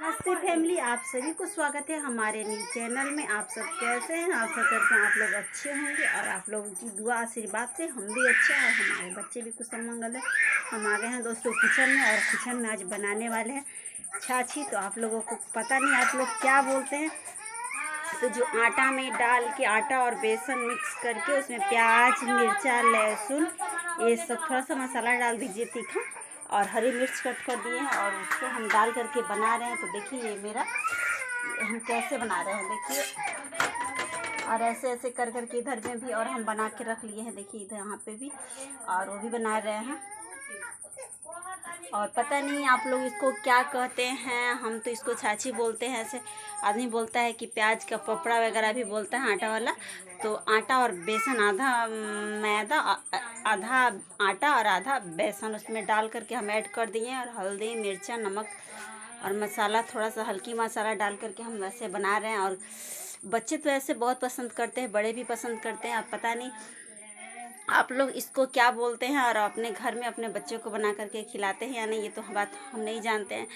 नमस्ते फैमिली, आप सभी को स्वागत है हमारे न्यू चैनल में। आप सब कैसे हैं? आप सब करते हैं आप लोग अच्छे होंगे और आप लोगों की दुआ आशीर्वाद से हम भी अच्छे हैं और हमारे बच्चे भी कुछ मंगल है। हम आ गए हैं दोस्तों किचन में और किचन में आज बनाने वाले हैं छाछी। तो आप लोगों को पता नहीं आप लोग क्या बोलते हैं, तो जो आटा में डाल के आटा और बेसन मिक्स करके उसमें प्याज मिर्चा लहसुन ये सब थोड़ा सा मसाला डाल दीजिए तीखा, और हरी मिर्च कट कर दिए हैं और उसको हम डाल करके बना रहे हैं। तो देखिए ये मेरा हम कैसे बना रहे हैं, देखिए। और ऐसे ऐसे कर करके इधर में भी और हम बना के रख लिए हैं, देखिए इधर यहाँ पे भी, और वो भी बना रहे हैं। और पता नहीं आप लोग इसको क्या कहते हैं, हम तो इसको छाछी बोलते हैं। ऐसे आदमी बोलता है कि प्याज का पपड़ा वगैरह भी बोलता है आटा वाला। तो आटा और बेसन, आधा मैदा आधा आटा और आधा बेसन उसमें डाल करके हम ऐड कर दिए, और हल्दी मिर्चा नमक और मसाला थोड़ा सा हल्की मसाला डाल करके हम वैसे बना रहे हैं। और बच्चे तो ऐसे बहुत पसंद करते हैं, बड़े भी पसंद करते हैं। अब पता नहीं आप लोग इसको क्या बोलते हैं और अपने घर में अपने बच्चों को बना करके खिलाते हैं या नहीं, ये तो बात हम नहीं जानते हैं।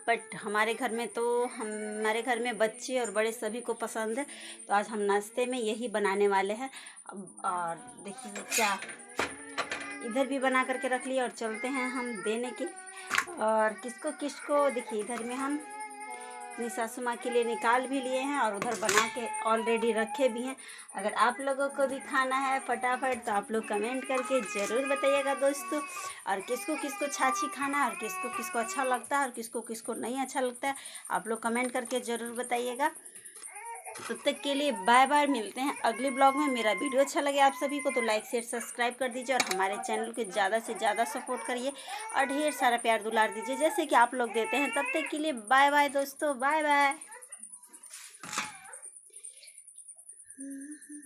बट हमारे घर में तो हमारे घर में बच्चे और बड़े सभी को पसंद है। तो आज हम नाश्ते में यही बनाने वाले हैं। और देखिए क्या इधर भी बना करके रख लिया और चलते हैं हम देने के। और किसको किसको देखिए इधर में हम अपनी सासू माँ के लिए निकाल भी लिए हैं और उधर बना के ऑलरेडी रखे भी हैं। अगर आप लोगों को भी खाना है फटाफट तो आप लोग कमेंट करके ज़रूर बताइएगा दोस्तों। और किसको किसको छाछी खाना है और किसको किसको अच्छा लगता है और किसको किसको नहीं अच्छा लगता है, आप लोग कमेंट करके ज़रूर बताइएगा। तब तक के लिए बाय बाय, मिलते हैं अगले ब्लॉग में। मेरा वीडियो अच्छा लगे आप सभी को तो लाइक शेयर सब्सक्राइब कर दीजिए और हमारे चैनल को ज़्यादा से ज़्यादा सपोर्ट करिए और ढेर सारा प्यार दुलार दीजिए जैसे कि आप लोग देते हैं। तब तक के लिए बाय बाय दोस्तों, बाय बाय।